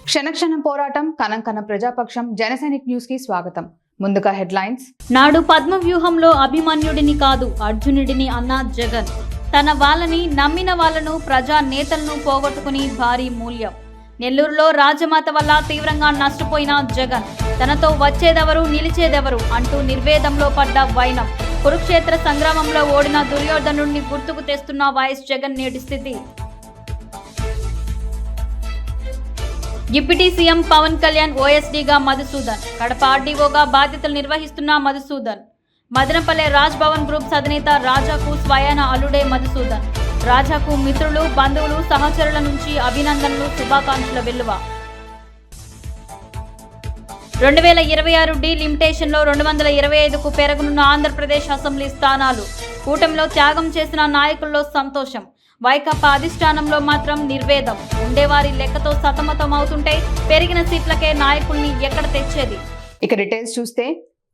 క్షణక్షణం పోరాటం కనంకన ప్రజాపక్షం జనసైనిక్ న్యూస్ కి స్వాగతం. ముందుగా హెడ్లైన్స్. నాడు పద్మ వ్యూహంలో అభిమన్యుడిని కాదు అర్జునుడిని అన్న జగన్. తన వాళ్ళని నమ్మిన వాళ్ళను ప్రజా నేతలను పోగొట్టుకుని భారీ మూల్యం. నెల్లూరులో రాజమాత వల్ల తీవ్రంగా నష్టపోయిన జగన్. తనతో వచ్చేదెవరు నిలిచేదెవరు అంటూ నిర్వేదంలో పడ్డ వైనం. కురుక్షేత్ర సంగ్రామంలో ఓడిన దుర్యోధనుడిని గుర్తుకు తెస్తున్న వైఎస్ జగన్ నేటి స్థితి. డిప్యూటీ సీఎం పవన్ కళ్యాణ్ ఓఎస్డీగా మధుసూదన్. కడప ఆర్డీఓగా బాధ్యతలు నిర్వహిస్తున్న మధుసూదన్. మదనపల్లె రాజ్ భవన్ గ్రూప్స్ అధినేత రాజాకు స్వయాన అల్లుడే మధుసూదన్. రాజాకు మిత్రులు, బంధువులు, సహచరుల నుంచి అభినందనలు, శుభాకాంక్షల వెల్లువ. 2026 డి లిమిటేషన్లో 225కు పెరగనున్న ఆంధ్రప్రదేశ్ అసెంబ్లీ స్థానాలు. కూటమిలో త్యాగం చేసిన నాయకుల్లో సంతోషం. వైకాపా అధిష్టానంలో మాత్రం నిర్వేదం. ఉండేవారి లెక్కతో సతమతం అవుతుంటే పెరిగిన సీట్లకే నాయకుల్ని ఎక్కడ తెచ్చేది? ఇక డీటెయిల్స్ చూస్తే,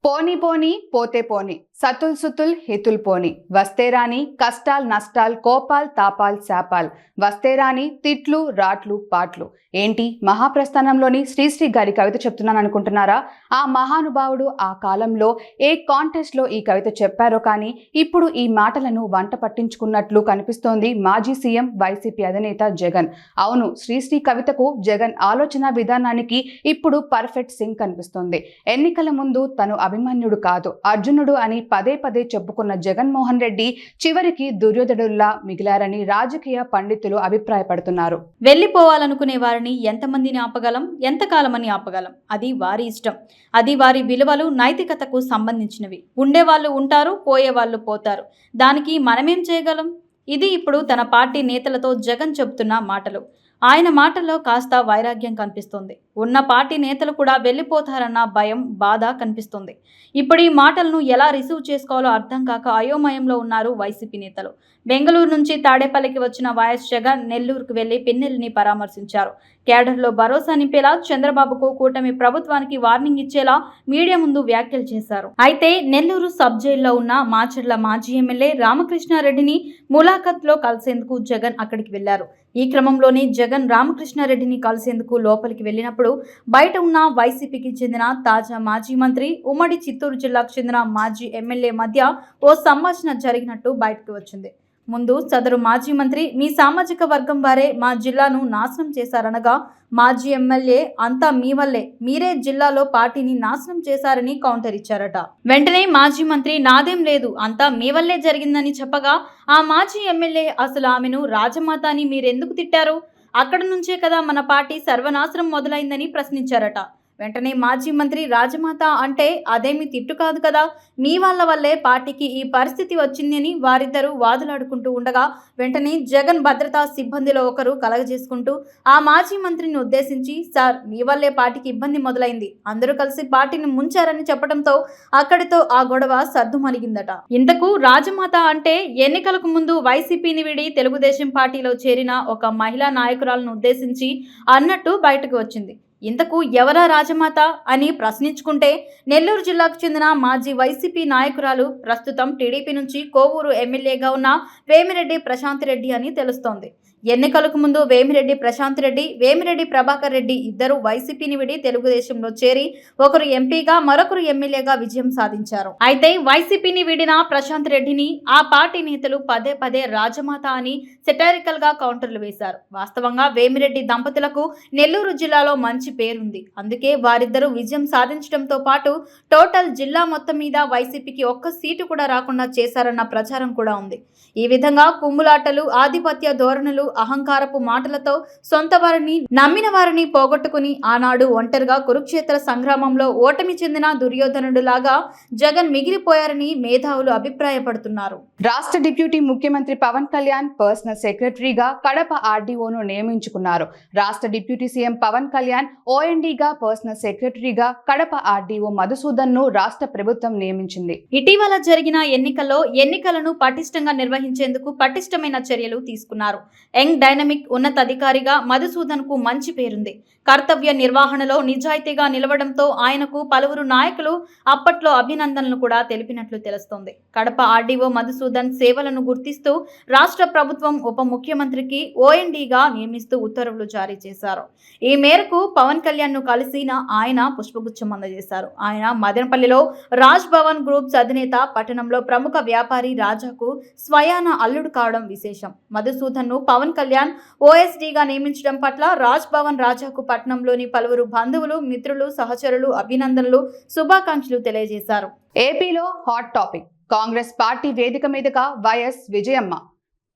పోనీ పోనీ పోతే పోనీ, సతుల్ సుతుల్ హితుల్ పోనీ, వస్తే రాని కష్టాల్ నష్టాల్ కోపాల్ తాపాల్ శాపాల్, వస్తే రాని తిట్లు రాట్లు పాట్లు. ఏంటి మహాప్రస్థానంలోని శ్రీశ్రీ గారి కవిత చెప్తున్నాను అనుకుంటున్నారా? ఆ మహానుభావుడు ఆ కాలంలో ఏ కాంటెస్ట్లో ఈ కవిత చెప్పారో కానీ ఇప్పుడు ఈ మాటలను వంట పట్టించుకున్నట్లు కనిపిస్తోంది మాజీ సీఎం వైసీపీ అధినేత జగన్. అవును, శ్రీశ్రీ కవితకు జగన్ ఆలోచన విధానానికి ఇప్పుడు పర్ఫెక్ట్ సింక్ కనిపిస్తోంది. ఎన్నికల ముందు తను అభిమన్యుడు కాదు అర్జునుడు అని పదే పదే చెప్పుకున్న జగన్మోహన్ రెడ్డి చివరికి దుర్యోధనుల్లా మిగిలారని రాజకీయ పండితులు అభిప్రాయపడుతున్నారు. వెళ్లిపోవాలనుకునే వారిని ఎంతమందిని ఆపగలం, ఎంతకాలమని ఆపగలం? అది వారి ఇష్టం. అది వారి విలువలు, నైతికతకు సంబంధించినవి. ఉండేవాళ్ళు ఉంటారు, పోయేవాళ్ళు పోతారు. దానికి మనమేం చేయగలం? ఇది ఇప్పుడు తన పార్టీ నేతలతో జగన్ చెబుతున్న మాటలు. ఆయన మాటల్లో కాస్త వైరాగ్యం కనిపిస్తుంది. ఉన్న పార్టీ నేతలు కూడా వెళ్ళిపోతారన్న భయం, బాధ కనిపిస్తుంది. ఇప్పుడు ఈ మాటలను ఎలా రిసీవ్ చేసుకోవాలో అర్థం కాక అయోమయంలో ఉన్నారు వైసీపీ నేతలు. బెంగళూరు నుంచి తాడేపల్లికి వచ్చిన వైఎస్ జగన్ నెల్లూరుకు వెళ్లి పిన్నెల్లిని పరామర్శించారు. కేడర్లో భరోసా నింపేలా, చంద్రబాబుకు కూటమి ప్రభుత్వానికి వార్నింగ్ ఇచ్చేలా మీడియా ముందు వ్యాఖ్యలు చేశారు. అయితే నెల్లూరు సబ్ జైల్లో ఉన్న మాచర్ల మాజీ ఎమ్మెల్యే రామకృష్ణారెడ్డిని ములాఖత్లో కలిసేందుకు జగన్ అక్కడికి వెళ్లారు. ఈ క్రమంలోనే జగన్ రామకృష్ణారెడ్డిని కలిసేందుకు లోపలికి వెళ్లినప్పుడు బయట ఉన్న వైసీపీకి చెందిన తాజా మాజీ మంత్రి, ఉమ్మడి చిత్తూరు జిల్లాకు చెందిన మాజీ ఎమ్మెల్యే మధ్య ఓ సంభాషణ జరిగినట్టు బయటకు వచ్చింది. ముందు సదరు మాజీ మంత్రి, మీ సామాజిక వర్గం వారే మా జిల్లాను నాశనం చేశారనగా మాజీ ఎమ్మెల్యే, అంతా మీ వల్లే, మీరే జిల్లాలో పార్టీని నాశనం చేశారని కౌంటర్ ఇచ్చారట. వెంటనే మాజీ మంత్రి, నాదేం లేదు, అంతా మీ వల్లే జరిగిందని చెప్పగా ఆ మాజీ ఎమ్మెల్యే, అసలు ఆమెను రాజమాత అని మీరెందుకు తిట్టారు? అక్కడ నుంచే కదా మన పార్టీ సర్వనాశనం మొదలైందని ప్రశ్నించారట. వెంటనే మాజీ మంత్రి, రాజమాత అంటే అదేమి తిట్టు కాదు కదా, మీ వాళ్ళ వల్లే పార్టీకి ఈ పరిస్థితి వచ్చిందని వారిద్దరూ వాదులాడుకుంటూ ఉండగా వెంటనే జగన్ భద్రతా సిబ్బందిలో ఒకరు కలగజేసుకుంటూ ఆ మాజీ మంత్రిని ఉద్దేశించి, సార్ మీ వల్లే పార్టీకి ఇబ్బంది మొదలైంది, అందరూ కలిసి పార్టీని ముంచారని చెప్పడంతో అక్కడితో ఆ గొడవ సద్దుమణిగిందట. ఇంతకు రాజమాత అంటే ఎన్నికలకు ముందు వైసీపీని విడి తెలుగుదేశం పార్టీలో చేరిన ఒక మహిళా నాయకురాలను ఉద్దేశించి అన్నట్టు బయటకు వచ్చింది. ఇంతకు ఎవరా రాజమాత అని ప్రశ్నించుకుంటే నెల్లూరు జిల్లాకు చెందిన మాజీ వైసీపీ నాయకురాలు, ప్రస్తుతం టీడీపీ నుంచి కోవూరు ఎమ్మెల్యేగా ఉన్న వేమిరెడ్డి ప్రశాంత్ రెడ్డి అని తెలుస్తోంది. ఎన్నికలకు ముందు వేమిరెడ్డి ప్రశాంత్ రెడ్డి, వేమిరెడ్డి ప్రభాకర్ రెడ్డి ఇద్దరు వైసీపీని విడి తెలుగుదేశంలో చేరి ఒకరు ఎంపీగా, మరొకరు ఎమ్మెల్యేగా విజయం సాధించారు. అయితే వైసీపీని విడిన ప్రశాంత్ రెడ్డిని ఆ పార్టీ నేతలు పదే పదే రాజమాత అని సెటారికల్ గా కౌంటర్లు వేశారు. వాస్తవంగా వేమిరెడ్డి దంపతులకు నెల్లూరు జిల్లాలో మంచి పేరుంది. అందుకే వారిద్దరూ విజయం సాధించడంతో పాటు టోటల్ జిల్లా మొత్తం మీద వైసీపీకి ఒక్క సీటు కూడా రాకుండా చేశారన్న ప్రచారం కూడా ఉంది. ఈ విధంగా కుమ్ములాటలు, ఆధిపత్య ధోరణులు, అహంకారపు మాటలతో సొంత వారిని నమ్మిన వారిని పోగొట్టుకుని ఆనాడు ఒంటరిగా కురుక్షేత్ర సంగ్రామంలో ఓటమి చెందిన దుర్యోధనుడు లాగా జగన్ మిగిలిపోయారని మేధావులు అభిప్రాయపడుతున్నారు. రాష్ట్ర డిప్యూటీ ముఖ్యమంత్రి పవన్ కళ్యాణ్ పర్సనల్ సెక్రటరీగా కడప ఆర్డీఓను నియమించుకున్నారు. రాష్ట్ర డిప్యూటీ సీఎం పవన్ కళ్యాణ్ ఓఎన్డీగా పర్సనల్ సెక్రటరీగా కడప ఆర్డీఓ మధుసూదన్ ను రాష్ట్ర ప్రభుత్వం నియమించింది. ఇటీవల జరిగిన ఎన్నికల్లో ఎన్నికలను పటిష్టంగా నిర్వహించేందుకు పటిష్టమైన చర్యలు తీసుకున్నారు. యంగ్ డైనమిక్ ఉన్నతాధికారిగా మధుసూదన్కు మంచి పేరుంది. కర్తవ్య నిర్వహణలో నిజాయితీగా నిలవడంతో ఆయనకు పలువురు నాయకులు అప్పట్లో అభినందనలు కూడా తెలిపినట్లు తెలుస్తోంది. కడప ఆర్డీఓ మధుసూదన్ సేవలను గుర్తిస్తూ రాష్ట్ర ప్రభుత్వం ఉప ముఖ్యమంత్రికి ఓఎన్డీగా నియమిస్తూ ఉత్తర్వులు జారీ చేశారు. ఈ మేరకు పవన్ కళ్యాణ్ను కలిసిన ఆయన పుష్పగుచ్చం అందజేశారు. ఆయన మదనపల్లిలో రాజ్ భవన్ గ్రూప్స్ అధినేత, పట్టణంలో ప్రముఖ వ్యాపారి రాజాకు స్వయాన అల్లుడు కావడం విశేషం. మధుసూదన్ను పవన్ కళ్యాణ్ ఓఎస్డీగా నియమించడం పట్ల రాజ్ భవన్ రాజాకు పట్టణంలోని పలువురు బంధువులు, మిత్రులు, సహచరులు అభినందనలు, శుభాకాంక్షలు తెలియజేశారు. ఏపీలో హాట్ టాపిక్. కాంగ్రెస్ పార్టీ వేదిక మీదుగా YS Vijayamma,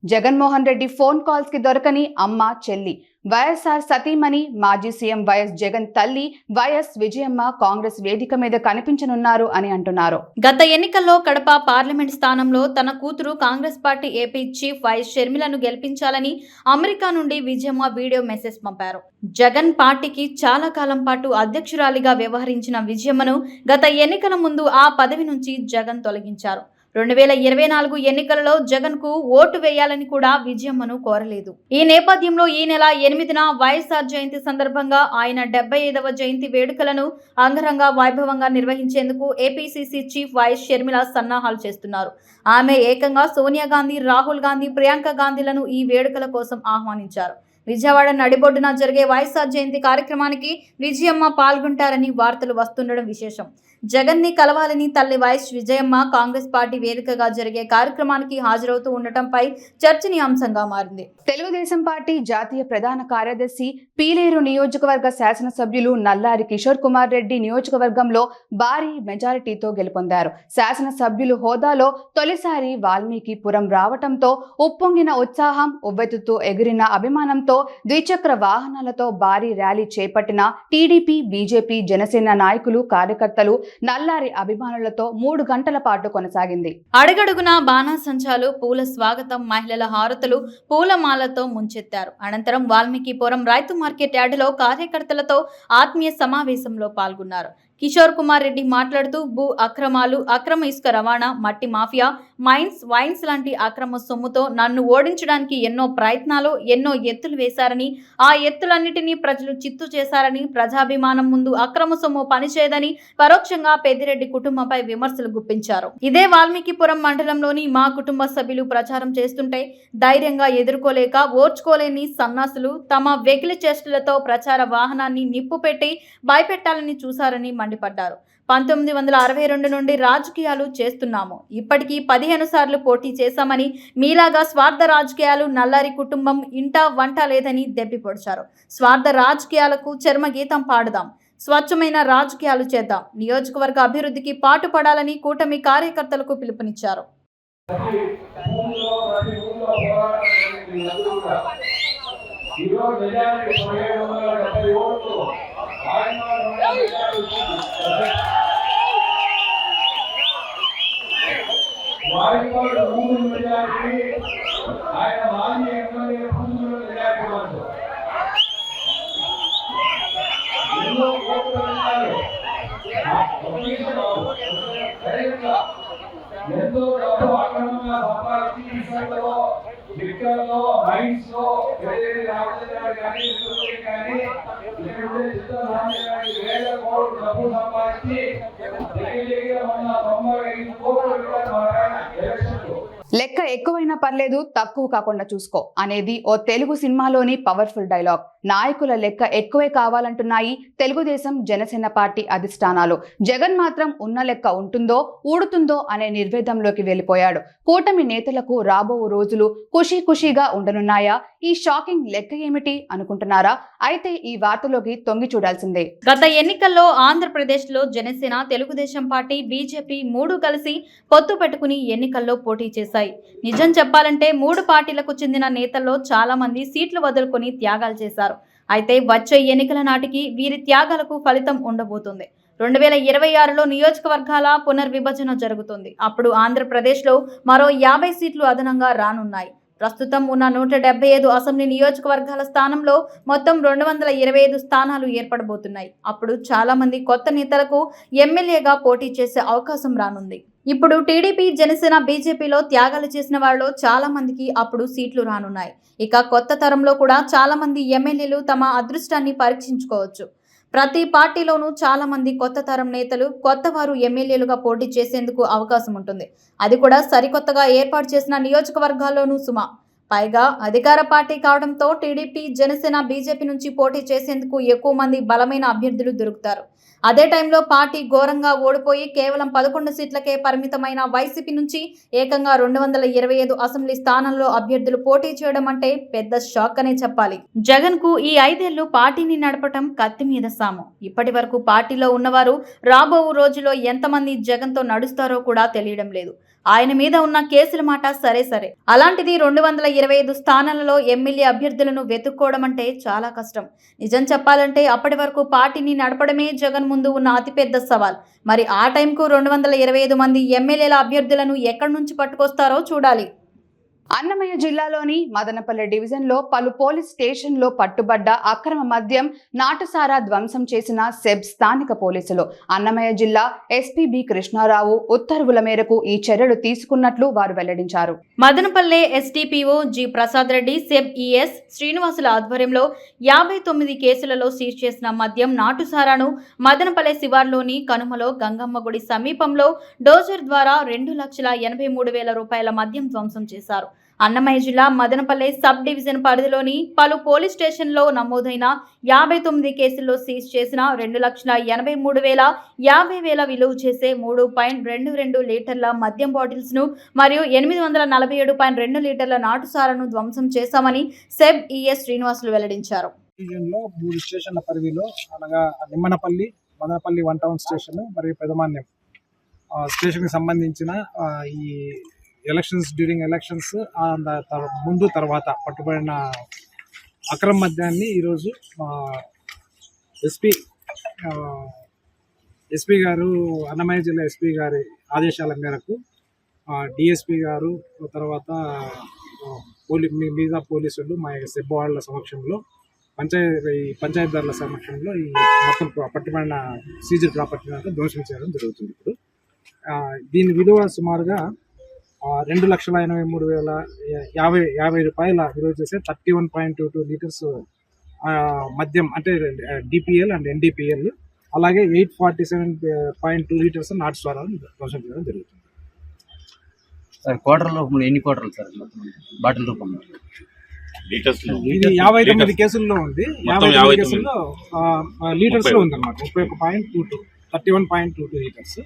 Jaganmohan Reddy phone calls కి దొరకని అమ్మ, చెల్లి, వైఎస్ఆర్ సతీమణి, మాజీ సీఎం వైఎస్ జగన్ తల్లి వైఎస్ విజయమ్మ కాంగ్రెస్ వేదిక మీద కనిపించనున్నారు అని అంటున్నారు. గత ఎన్నికల్లో కడప పార్లమెంట్ స్థానంలో తన కూతురు Congress party AP chief YS షర్మిలను గెలిపించాలని అమెరికా నుండి విజయమ్మ వీడియో మెసేజ్ పంపారు. జగన్ పార్టీకి చాలా కాలం పాటు అధ్యక్షురాలిగా వ్యవహరించిన విజయమ్మను గత ఎన్నికల ముందు ఆ పదవి నుంచి జగన్ తొలగించారు. 2024 ఎన్నికలలో జగన్ కు ఓటు వేయాలని కూడా విజయమ్మను కోరలేదు. ఈ నేపథ్యంలో ఈ నెల 8న వైఎస్ఆర్ జయంతి సందర్భంగా ఆయన 75వ జయంతి వేడుకలను అంగరంగ వైభవంగా నిర్వహించేందుకు ఏపీసీసీ చీఫ్ వైఎస్ షర్మిల సన్నాహాలు చేస్తున్నారు. ఆమె ఏకంగా సోనియా గాంధీ, రాహుల్ గాంధీ, ప్రియాంక గాంధీలను ఈ వేడుకల కోసం ఆహ్వానించారు. విజయవాడ నడిబొడ్డున జరిగే వైఎస్ఆర్ జయంతి కార్యక్రమానికి విజయమ్మ పాల్గొంటారని వార్తలు వస్తుండడం విశేషం. జగన్ ని కలవాలని తల్లి వైఎస్ విజయమ్మ కాంగ్రెస్ పార్టీ వేదికగా జరిగే కార్యక్రమానికి హాజరవుతూ ఉండటంపై చర్చనీయాంశంగా మారింది. తెలుగుదేశం పార్టీ జాతీయ ప్రధాన కార్యదర్శి, పీలేరు నియోజకవర్గ శాసనసభ్యులు నల్లారి కిషోర్ కుమార్ రెడ్డి నియోజకవర్గంలో భారీ మెజారిటీతో గెలుపొందారు. శాసనసభ్యులు హోదాలో తొలిసారి వాల్మీకిపురం రావటంతో ఉప్పొంగిన ఉత్సాహం, ఉవ్వెత్తుతూ ఎగిరిన అభిమానంతో ద్విచక్ర వాహనాలతో భారీ ర్యాలీ చేపట్టిన టీడీపీ, బీజేపీ, జనసేన నాయకులు, కార్యకర్తలు నల్లారి అభిమానులతో 3 గంటల పాటు కొనసాగింది. అడుగడుగునా బాణాసంచాలు, పూల స్వాగతం, మహిళల హారతులు, పూలమాలతో ముంచెత్తారు. అనంతరం వాల్మీకిపురం రైతు మార్కెట్ యార్డులో కార్యకర్తలతో ఆత్మీయ సమావేశంలో పాల్గొన్నారు. కిషోర్ కుమార్ రెడ్డి మాట్లాడుతూ భూ అక్రమాలు, అక్రమ ఇసుక రవాణా, మట్టి మాఫియా, వైన్స్ లాంటి అక్రమ సొమ్ముతో నన్ను ఓడించడానికి ఎన్నో ప్రయత్నాలు, ఎన్నో ఎత్తులు వేశారని, ఆ ఎత్తులన్నిటినీ ప్రజలు చిత్తు చేశారని, ప్రజాభిమానం ముందు అక్రమ సొమ్ము పనిచేయదని పరోక్షంగా పెద్దిరెడ్డి కుటుంబంపై విమర్శలు గుప్పించారు. ఇదే వాల్మీకిపురం మండలంలోని మా కుటుంబ సభ్యులు ప్రచారం చేస్తుంటే ధైర్యంగా ఎదుర్కోలేక ఓర్చుకోలేని సన్నాసులు తమ వెకిలి చేష్టలతో ప్రచార వాహనాన్ని నిప్పు పెట్టి భయపెట్టాలని చూశారని మండిపడ్డారు. 1962 నుండి రాజకీయాలు చేస్తున్నాము. ఇప్పటికీ 15 సార్లు పోటీ చేశామని, మీలాగా స్వార్థ రాజకీయాలు నల్లారి కుటుంబం ఇంట వంట లేదని దెబ్బిపొడిచారు. స్వార్థ రాజకీయాలకు చర్మగీతం పాడుదాం, స్వచ్ఛమైన రాజకీయాలు చేద్దాం, నియోజకవర్గ అభివృద్ధికి పాటుపడాలని కూటమి కార్యకర్తలకు పిలుపునిచ్చారు. ఎంతో డబ్బు అక్రమంగా సంపాదించి ఇసుకలో, లిక్కర్లో, మైన్స్ లో కానీ వేల కోట్లు డబ్బు సంపాదించి మన 95 కోట్లు ఎలక్షన్లు. లెక్క ఎక్కువైనా పర్లేదు, తక్కువ కాకుండా చూసుకో అనేది ఓ తెలుగు సినిమాలోని పవర్ఫుల్ డైలాగ్. నాయకుల లెక్క ఎక్కువే కావాలంటున్నాయి తెలుగుదేశం, జనసేన పార్టీ అధిష్టానాలు. జగన్ మాత్రం ఉన్న లెక్క ఉంటుందో ఊడుతుందో అనే నిర్వేదంలోకి వెళ్ళిపోయాడు. కూటమి నేతలకు రాబో రోజులు ఖుషీగా ఉండనున్నాయా? ఈ షాకింగ్ లెక్క ఏమిటి అనుకుంటున్నారా? అయితే ఈ వార్తలోకి తొంగి చూడాల్సిందే. గత ఎన్నికల్లో ఆంధ్రప్రదేశ్ లో జనసేన, తెలుగుదేశం పార్టీ, బీజేపీ 3 కలిసి పొత్తు పెట్టుకుని ఎన్నికల్లో పోటీ చేశాయి. నిజం చెప్పాలంటే 3 పార్టీలకు చెందిన నేతల్లో చాలా మంది సీట్లు వదులుకొని త్యాగాలు చేశారు. అయితే వచ్చే ఎన్నికల నాటికి వీరి త్యాగాలకు ఫలితం ఉండబోతుంది. 2026లో నియోజకవర్గాల పునర్విభజన జరుగుతుంది. అప్పుడు ఆంధ్రప్రదేశ్లో మరో 50 సీట్లు అదనంగా రానున్నాయి. ప్రస్తుతం ఉన్న 175 అసెంబ్లీ నియోజకవర్గాల స్థానంలో మొత్తం 225 స్థానాలు ఏర్పడబోతున్నాయి. అప్పుడు చాలా మంది కొత్త నేతలకు ఎమ్మెల్యేగా పోటీ చేసే అవకాశం రానుంది. ఇప్పుడు టీడీపీ, జనసేన, బీజేపీలో త్యాగాలు చేసిన వారిలో చాలా మందికి అప్పుడు సీట్లు రానున్నాయి. ఇక కొత్త తరంలో కూడా చాలా మంది ఎమ్మెల్యేలు తమ అదృష్టాన్ని పరీక్షించుకోవచ్చు. ప్రతి పార్టీలోనూ చాలా మంది కొత్త తరం నేతలు, కొత్త వారు ఎమ్మెల్యేలుగా పోటీ చేసేందుకు అవకాశం ఉంటుంది. అది కూడా సరికొత్తగా ఏర్పాటు చేసిన నియోజకవర్గాల్లోనూ సుమా. పైగా అధికార పార్టీ కావడంతో టీడీపీ, జనసేన, బీజేపీ నుంచి పోటీ చేసేందుకు ఎక్కువ మంది బలమైన అభ్యర్థులు దొరుకుతారు. అదే టైంలో పార్టీ ఘోరంగా ఓడిపోయి కేవలం 11 సీట్లకే పరిమితమైన వైసీపీ నుంచి ఏకంగా 225 అసెంబ్లీ స్థానాల్లో అభ్యర్థులు పోటీ చేయడం అంటే పెద్ద షాక్ అనే చెప్పాలి. జగన్ కు ఈ 5 ఏళ్లు పార్టీని నడపటం కత్తి మీద సాము. ఇప్పటి వరకు పార్టీలో ఉన్నవారు రాబో రోజుల్లో ఎంతమంది జగన్ తో నడుస్తారో కూడా తెలియడం లేదు. ఆయన మీద ఉన్న కేసుల మాట సరే. అలాంటిది 225 స్థానాలలో ఎమ్మెల్యే అభ్యర్థులను వెతుక్కోవడం అంటే చాలా కష్టం. నిజం చెప్పాలంటే అప్పటి వరకు పార్టీని నడపడమే జగన్ ముందు ఉన్న అతిపెద్ద సవాల్. మరి ఆ టైంకు 225 మంది ఎమ్మెల్యేల అభ్యర్థులను ఎక్కడి నుంచి పట్టుకొస్తారో చూడాలి. అన్నమయ్య జిల్లాలోని మదనపల్లె డివిజన్లో పలు పోలీస్ స్టేషన్లో పట్టుబడ్డ అక్రమ మద్యం, నాటుసారా ధ్వంసం చేసిన సెబ్ స్థానిక పోలీసులు. అన్నమయ్య జిల్లా ఎస్పీ బి కృష్ణారావు ఉత్తర్వుల మేరకు ఈ చర్యలు తీసుకున్నట్లు వారు వెల్లడించారు. Madanapalle SDPO G Prasad Reddy, SEB ES శ్రీనివాసుల ఆధ్వర్యంలో 59 కేసులలో సీజ్ చేసిన మద్యం, నాటుసారాను మదనపల్లె శివార్లోని కనుమలో గంగమ్మ గుడి సమీపంలో డోజర్ ద్వారా 2,83,000 రూపాయల మద్యం ధ్వంసం చేశారు. అన్నమయ్య జిల్లా మదనపల్లె సబ్ డివిజన్ పరిధిలోని పలు పోలీస్ స్టేషన్లో నమోదైన 59 కేసుల్లో సీజ్ చేసిన 2,83,000 విలువ చేసే 3.22 లీటర్ల మద్యం బాటిల్స్ ను మరియు 847.2 లీటర్ల నాటుసారాను ధ్వంసం చేశామని సెబ్ ఈఎస్ శ్రీనివాసులు వెల్లడించారు. డివిజన్లో 3 స్టేషన్ల పరిధిలో అనగా నిమ్మనపల్లి, మదనపల్లి 1 టౌన్ స్టేషన్ మరియు పెదమాన్యం స్టేషన్కి సంబంధించిన ఈ డ్యూరింగ్ ఎలక్షన్స్ ముందు తర్వాత పట్టుబడిన అక్రమ మద్యాన్ని ఈరోజు ఎస్పీ గారు, అన్నమయ్య జిల్లా ఎస్పీ గారి ఆదేశాల మేరకు డిఎస్పీ గారు, తర్వాత మిగతా పోలీసులు మా సెబ్ వాళ్ళ సమక్షంలో, పంచాయతీదారుల సమక్షంలో ఈ మొత్తం పట్టుబడిన సీజ్డ్ ప్రాపర్టీని అంతా ధ్వంసం చేయడం జరుగుతుంది. ఇప్పుడు దీని విలువ సుమారుగా 2,83,050 రూపాయల విలువ చేసే 31.22 లీటర్స్ మద్యం, అంటే డిపిఎల్ అండ్ ఎన్డిపిఎల్, అలాగే 847.2 లీటర్స్ నాటుసారాను ధ్వంసం చేయడం జరుగుతుంది. సార్ క్వార్టర్ రూపంలో ఎన్ని క్వార్టర్లు సార్ బాటిల్ రూపంలో? ఇది 59 కేసుల్లో ఉంది. 59 కేసుల్లో లీటర్స్ లో ఉంది అన్నమాట. 31.22 లీటర్స్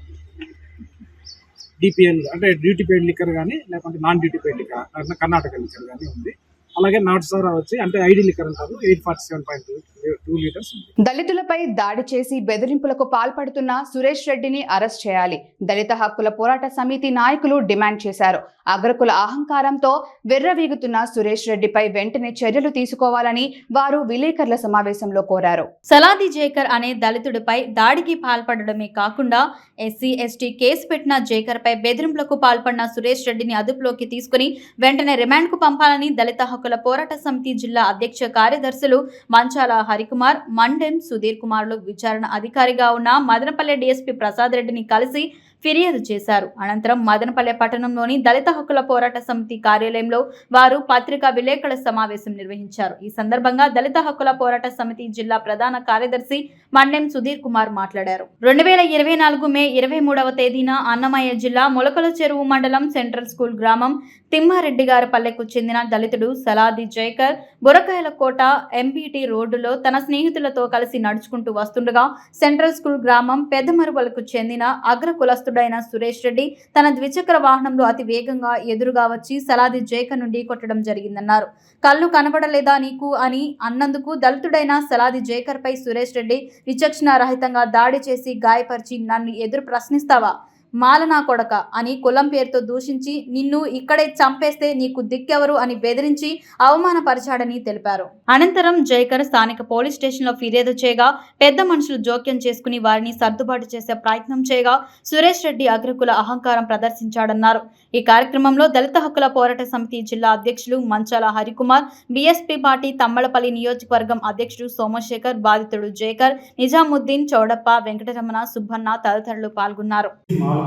డిపిఎల్, అంటే డ్యూటీ పెయిడ్ లిక్కర్ కానీ లేకుంటే non duty paid liquor, Karnataka liquor కానీ ఉంది. అలాగే నాటుసారా వచ్చి అంటే ఐడి లిక్కర్ అంటారు, 847.2 లీటర్స్. దళితులపై దాడి చేసి బెదిరింపులకు పాల్పడుతున్న సురేష్ రెడ్డిని అరెస్ట్ చేయాలి. దళిత హక్కుల పోరాట సమితి నాయకులు డిమాండ్ చేశారు. అగ్రకుల అహంకారంతో వెర్రవీగుతున్న సురేష్ రెడ్డిపై వెంటనే చర్యలు తీసుకోవాలని వారు విలేకరుల సమావేశంలో కోరారు. సలాది జేకర్ అనే దళితుడిపై దాడికి పాల్పడడమే కాకుండా ఎస్సీ ఎస్టీ కేసు పెట్టిన జేకర్ పై బెదిరింపులకు పాల్పడిన సురేష్ రెడ్డిని అదుపులోకి తీసుకుని వెంటనే రిమాండ్ కు పంపాలని దళిత హక్కుల పోరాట సమితి జిల్లా అధ్యక్ష కార్యదర్శులు మంచాల హరికుమార్, మండెం సుధీర్ కుమార్లు విచారణ అధికారిగా ఉన్న మదనపల్లె డీఎస్పీ ప్రసాద్ రెడ్డిని కలిసి ఫిర్యాదు చేశారు. అనంతరం మదనపల్లె పట్టణంలోని దళిత హక్కుల పోరాట సమితి కార్యాలయంలో వారు పత్రికా విలేకరుల సమావేశం నిర్వహించారు. ఈ సందర్భంగా దళిత హక్కుల పోరాట సమితి జిల్లా ప్రధాన కార్యదర్శి మండెం సుధీర్ కుమార్ మాట్లాడారు. 2024 మే 23వ తేదీన అన్నమయ్య జిల్లా మొలకల చెరువు మండలం సెంట్రల్ స్కూల్ గ్రామం తిమ్మారెడ్డి గారి పల్లెకు చెందిన దళితుడు సలాది జైకర్ బురకాయల కోట ఎంబీటీ రోడ్డులో తన స్నేహితులతో కలిసి నడుచుకుంటూ వస్తుండగా సెంట్రల్ స్కూల్ గ్రామం పెద్దమరువలకు చెందిన అగ్ర కులస్తుడైన సురేష్ రెడ్డి తన ద్విచక్ర వాహనంలో అతి వేగంగా ఎదురుగా వచ్చి సలాది జైకర్ నుండి కొట్టడం జరిగిందన్నారు. కళ్ళు కనబడలేదా నీకు అని అన్నందుకు దళితుడైన సలాది జైకర్ పై సురేష్ రెడ్డి విచక్షణ రహితంగా దాడి చేసి గాయపరిచి నన్ను ఎదురు ప్రశ్నిస్తావా, మాలనా కొడక అని కులం పేరుతో దూషించి నిన్ను ఇక్కడే చంపేస్తే నీకు దిక్కెవరు అని బెదిరించి అవమానపరిచాడని తెలిపారు. అనంతరం జైకర్ స్థానిక పోలీస్ స్టేషన్ లో ఫిర్యాదు చేయగా పెద్ద మనుషులు జోక్యం చేసుకుని వారిని సర్దుబాటు చేసే ప్రయత్నం చేయగా సురేష్ రెడ్డి అగ్రకుల అహంకారం ప్రదర్శించాడన్నారు. ఈ కార్యక్రమంలో దళిత హక్కుల పోరాట సమితి జిల్లా అధ్యక్షులు మంచాల హరికుమార్, బీఎస్పీ పార్టీ తమ్మలపల్లి నియోజకవర్గం అధ్యక్షుడు సోమశేఖర్, బాధితుడు జైకర్, నిజాముద్దీన్, చౌడప్ప, వెంకటరమణ, సుబ్బన్న తదితరులు పాల్గొన్నారు.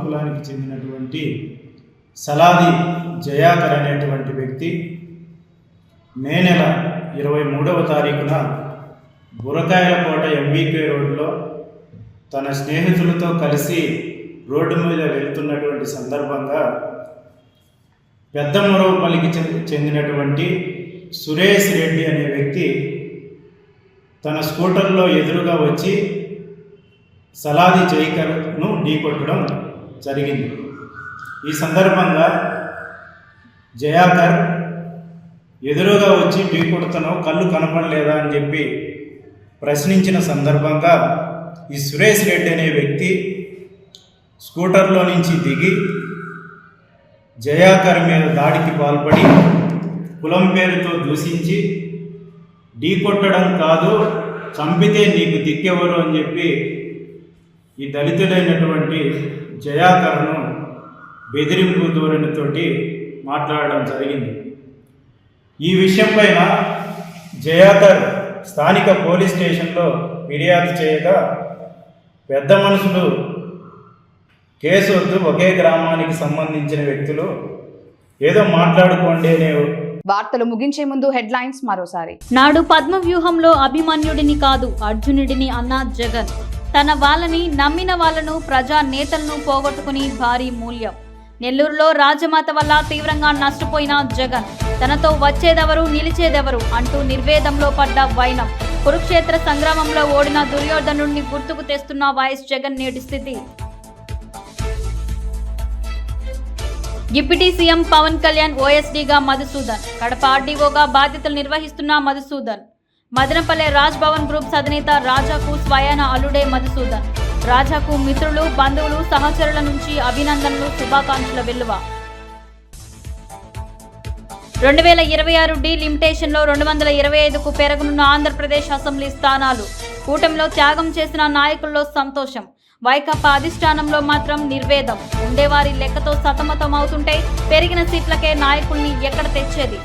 కులానికి చెందినటువంటి సలాది జయాకర్ అనేటువంటి వ్యక్తి మే నెల 23వ తారీఖున బురకాయలకోట ఎంబీకే రోడ్లో తన స్నేహితులతో కలిసి రోడ్డు మీద వెళ్తున్నటువంటి సందర్భంగా పెద్దమొరవపల్లికి చెందినటువంటి సురేష్ రెడ్డి అనే వ్యక్తి తన స్కూటర్లో ఎదురుగా వచ్చి సలాది జైకర్ను ఢీకొట్టడం జరిగింది. ఈ సందర్భంగా జయాకర్ ఎదురుగా వచ్చి ఢీకొడుతున్నావు, కళ్ళు కనపడలేదా అని చెప్పి ప్రశ్నించిన సందర్భంగా ఈ సురేష్ రెడ్డి అనే వ్యక్తి స్కూటర్లో నుంచి దిగి జయాకర్ మీద దాడికి పాల్పడి కులం పేరుతో దూషించి ఢీకొట్టడం కాదు, చంపితే నీకు దిక్కెవరు అని చెప్పి ఈ దళితుడైనటువంటి జయాకర్ను బెదిరింపు ధోరణితోటి మాట్లాడడం జరిగింది. ఈ విషయం పైన జయాకర్ స్థానిక పోలీస్ స్టేషన్లో ఫిర్యాదు చేయగా పెద్ద మనుషులు కేసు వద్దు, ఒకే గ్రామానికి సంబంధించిన వ్యక్తులు ఏదో మాట్లాడుకోండి అనే. వార్తలు ముగించే ముందు హెడ్లైన్స్ మరోసారి. నాడు పద్మ వ్యూహంలో అభిమన్యుడిని కాదు అర్జునుడిని అన్న జగన్. తన వాళ్ళని నమ్మిన వాళ్లను ప్రజా నేతలను పోగొట్టుకుని భారీ మూల్యం. నెల్లూరులో రాజమాత వల్ల తీవ్రంగా నష్టపోయిన జగన్. తనతో వచ్చేదెవరు నిలిచేదెవరు అంటూ నిర్వేదంలో పడ్డ వైనం. కురుక్షేత్ర సంగ్రామంలో ఓడిన దుర్యోధనుడిని గుర్తుకు తెస్తున్న వైఎస్ జగన్ నేటి స్థితి. డిప్యూటీ సీఎం పవన్ కళ్యాణ్ ఓఎస్డీగా మధుసూదన్. కడప ఆర్డీఓగా బాధ్యతలు నిర్వహిస్తున్న మధుసూదన్. మదనపల్లె రాజ్ భవన్ గ్రూప్స్ అధినేత రాజాకు స్వయాన అల్లుడే మధుసూదన్. రాజాకు మిత్రులు, బంధువులు, సహచరుల నుంచి అభినందనలు, శుభాకాంక్షల వెల్లువ. 2026 డీలిమిటేషన్లో 225కు పెరగనున్న ఆంధ్రప్రదేశ్ అసెంబ్లీ స్థానాలు. కూటమిలో త్యాగం చేసిన నాయకుల్లో సంతోషం. వైకాపా అధిష్టానంలో మాత్రం నిర్వేదం. ఉండేవారి లెక్కతో సతమతం అవుతుంటే పెరిగిన సీట్లకే నాయకుల్ని ఎక్కడ తెచ్చేది?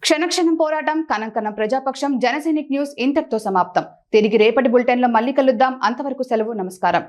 క్షణక్షణం పోరాటం, కనం ప్రజాపక్షం. జనసైనిక్ న్యూస్ ఇంతటితో సమాప్తం. తిరిగి రేపటి బులెటిన్లో మళ్ళీ కలుద్దాం. అంతవరకు సెలవు. నమస్కారం.